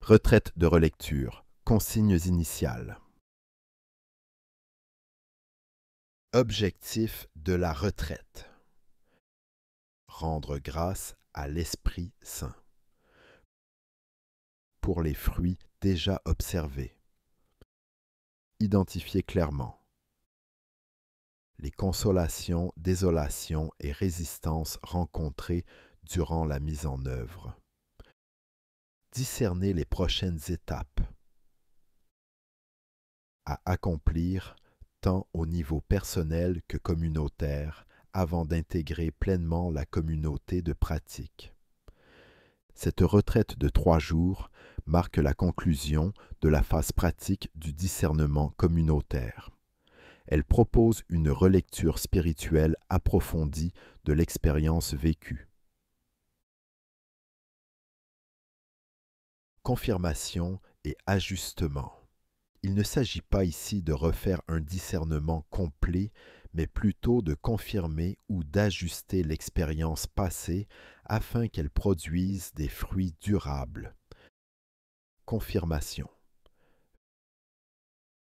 Retraite de relecture. Consignes initiales. Objectif de la retraite. Rendre grâce à l'Esprit Saint. Pour les fruits déjà observés. Identifier clairement. Les consolations, désolations et résistances rencontrées durant la mise en œuvre. Discerner les prochaines étapes à accomplir tant au niveau personnel que communautaire avant d'intégrer pleinement la communauté de pratique. Cette retraite de 3 jours marque la conclusion de la phase pratique du discernement communautaire. Elle propose une relecture spirituelle approfondie de l'expérience vécue. Confirmation et ajustement. Il ne s'agit pas ici de refaire un discernement complet, mais plutôt de confirmer ou d'ajuster l'expérience passée afin qu'elle produise des fruits durables. Confirmation.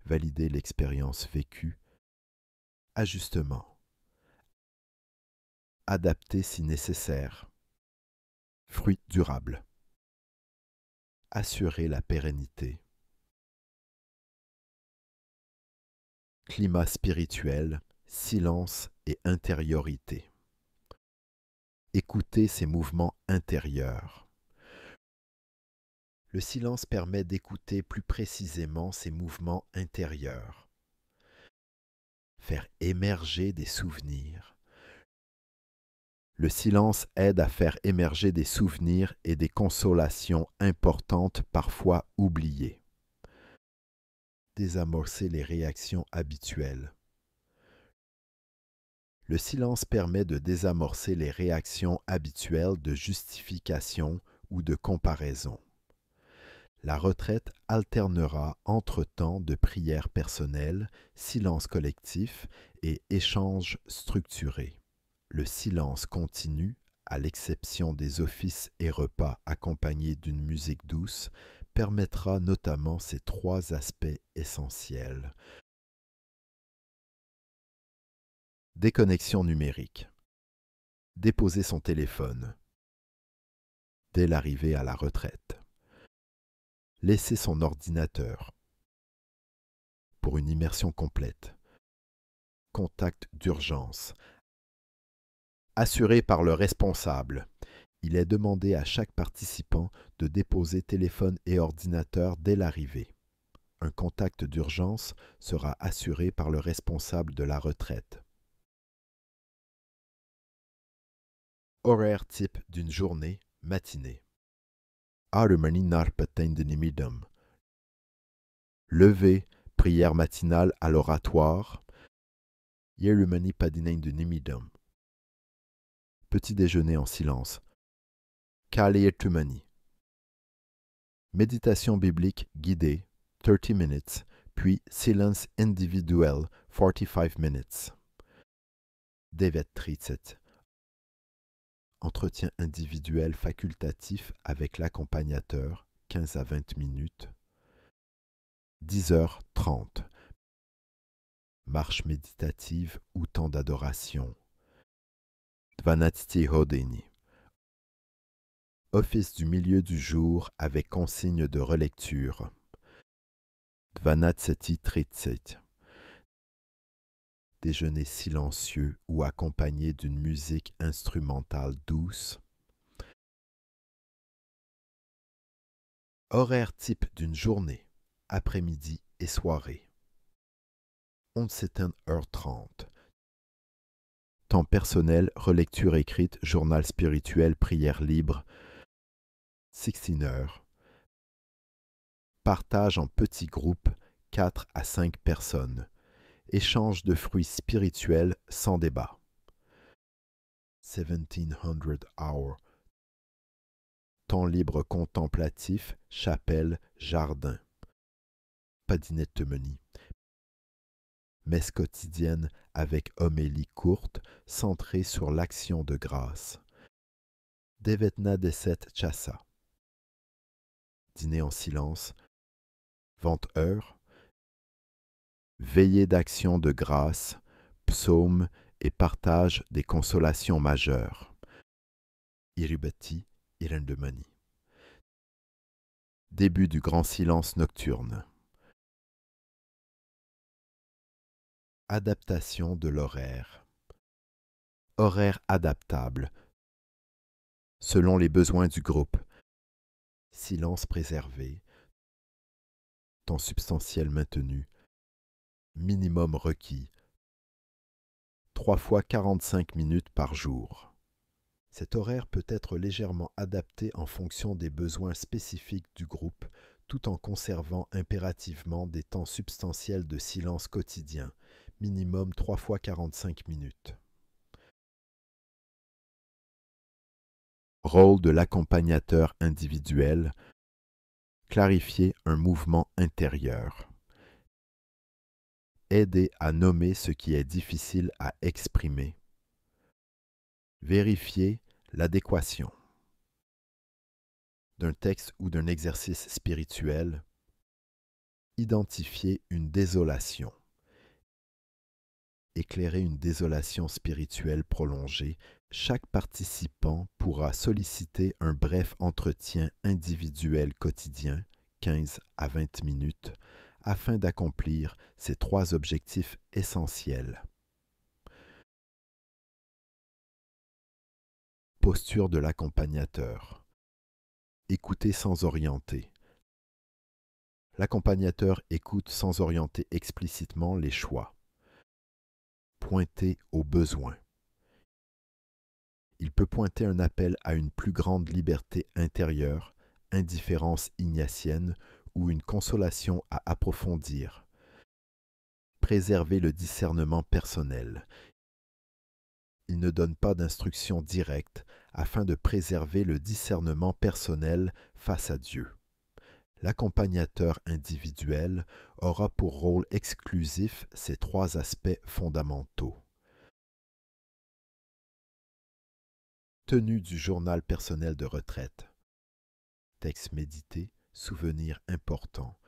Valider l'expérience vécue. Ajustement. Adapter si nécessaire. Fruits durables. Assurer la pérennité. Climat spirituel, silence et intériorité. Écouter ses mouvements intérieurs. Le silence permet d'écouter plus précisément ses mouvements intérieurs. Faire émerger des souvenirs. Le silence aide à faire émerger des souvenirs et des consolations importantes parfois oubliées. Désamorcer les réactions habituelles. Le silence permet de désamorcer les réactions habituelles de justification ou de comparaison. La retraite alternera entre temps de prières personnelles, silence collectif et échanges structurés. Le silence continu, à l'exception des offices et repas accompagnés d'une musique douce, permettra notamment ces 3 aspects essentiels. Déconnexion numérique. Déposer son téléphone dès l'arrivée à la retraite. Laisser son ordinateur pour une immersion complète. Contact d'urgence. Assuré par le responsable. Il est demandé à chaque participant de déposer téléphone et ordinateur dès l'arrivée. Un contact d'urgence sera assuré par le responsable de la retraite. Horaire type d'une journée, matinée. Harmony narpatain de nimidum. Lever, prière matinale à l'oratoire. Yerumani padinain de nimidum. Petit déjeuner en silence. Kalietumani. Méditation biblique guidée, 30 minutes, puis silence individuel, 45 minutes. Devet tritset. Entretien individuel facultatif avec l'accompagnateur, 15 à 20 minutes. 10h30. Marche méditative ou temps d'adoration. Dvanatiti Hodeni. Office du milieu du jour avec consigne de relecture. Dvanatseti Tritset. Déjeuner silencieux ou accompagné d'une musique instrumentale douce. Horaire type d'une journée, après-midi et soirée. 11h30. Temps personnel, relecture écrite, journal spirituel, prière libre. 16h. Partage en petits groupes, 4 à 5 personnes. Échange de fruits spirituels sans débat. 1700 hour. Temps libre contemplatif, chapelle, jardin. Padinettemeni. Messe quotidienne avec homélie courte, centrée sur l'action de grâce. Devetna Deset Chassa. dîner en silence, vente-heure, veillée d'action de grâce, psaume et partage des consolations majeures. Iribati, Irendemani. Début du grand silence nocturne. Adaptation de l'horaire. Horaire adaptable, selon les besoins du groupe. Silence préservé, temps substantiel maintenu, minimum requis, 3 fois 45 minutes par jour. Cet horaire peut être légèrement adapté en fonction des besoins spécifiques du groupe, tout en conservant impérativement des temps substantiels de silence quotidien, minimum 3 fois 45 minutes. Rôle de l'accompagnateur individuel. Clarifier un mouvement intérieur. Aider à nommer ce qui est difficile à exprimer. Vérifier l'adéquation d'un texte ou d'un exercice spirituel. Identifier une désolation. Éclairer une désolation spirituelle prolongée. Chaque participant pourra solliciter un bref entretien individuel quotidien, 15 à 20 minutes, afin d'accomplir ces 3 objectifs essentiels. Posture de l'accompagnateur. Écouter sans orienter. L'accompagnateur écoute sans orienter explicitement les choix. Pointer aux besoins. Il peut pointer un appel à une plus grande liberté intérieure, indifférence ignatienne ou une consolation à approfondir. Préserver le discernement personnel. Il ne donne pas d'instructions directes afin de préserver le discernement personnel face à Dieu. L'accompagnateur individuel aura pour rôle exclusif ces 3 aspects fondamentaux. Tenue du journal personnel de retraite. Texte médité, souvenir important.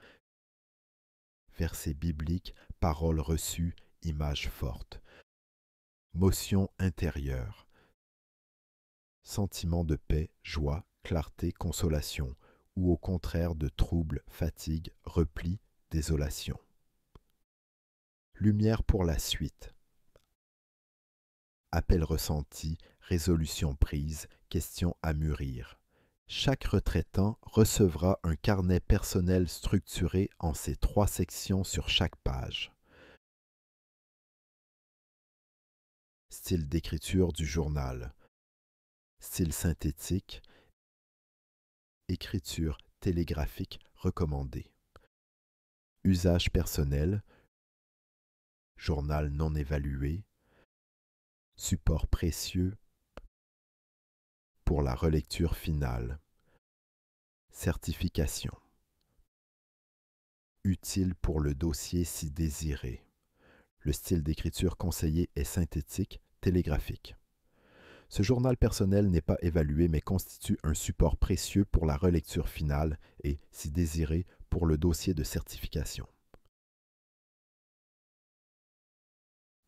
Versets bibliques, paroles reçues, images fortes. Motion intérieure. Sentiment de paix, joie, clarté, consolation, ou au contraire de trouble, fatigue, repli, désolation. Lumière pour la suite. Appel ressenti, résolution prise, question à mûrir. Chaque retraitant recevra un carnet personnel structuré en ces 3 sections sur chaque page. Style d'écriture du journal. Style synthétique. Écriture télégraphique recommandée. Usage personnel. Journal non évalué. Support précieux pour la relecture finale. Certification. Utile pour le dossier si désiré. Le style d'écriture conseillé est synthétique, télégraphique. Ce journal personnel n'est pas évalué mais constitue un support précieux pour la relecture finale et, si désiré, pour le dossier de certification.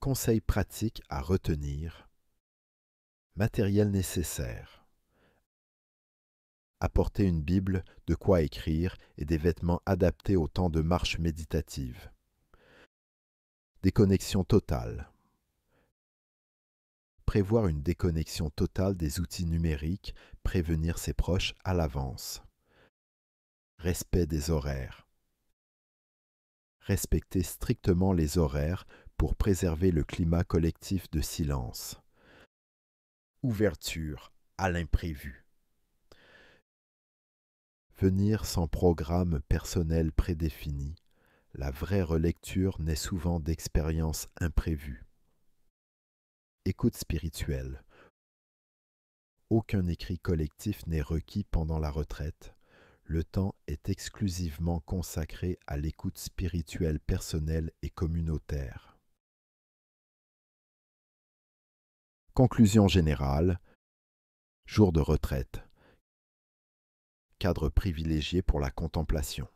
Conseils pratiques à retenir. Matériel nécessaire. Apporter une Bible, de quoi écrire et des vêtements adaptés au temps de marche méditative. Déconnexion totale. Prévoir une déconnexion totale des outils numériques, prévenir ses proches à l'avance. Respect des horaires. Respecter strictement les horaires pour préserver le climat collectif de silence. Ouverture à l'imprévu. Venir sans programme personnel prédéfini. La vraie relecture naît souvent d'expériences imprévues. Écoute spirituelle. Aucun écrit collectif n'est requis pendant la retraite. Le temps est exclusivement consacré à l'écoute spirituelle personnelle et communautaire. Conclusion générale. Jour de retraite. cadre privilégié pour la contemplation.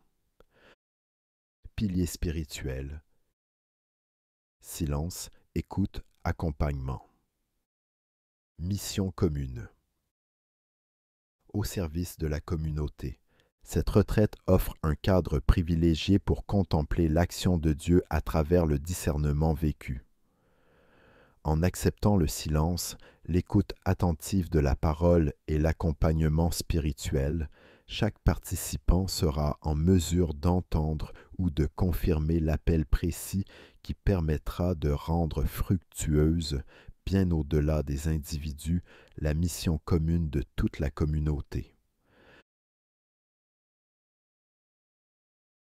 Piliers spirituels. Silence, écoute, accompagnement. Mission commune. Au service de la communauté. Cette retraite offre un cadre privilégié pour contempler l'action de Dieu à travers le discernement vécu. En acceptant le silence, l'écoute attentive de la parole et l'accompagnement spirituel, chaque participant sera en mesure d'entendre ou de confirmer l'appel précis qui permettra de rendre fructueuse, bien au-delà des individus, la mission commune de toute la communauté.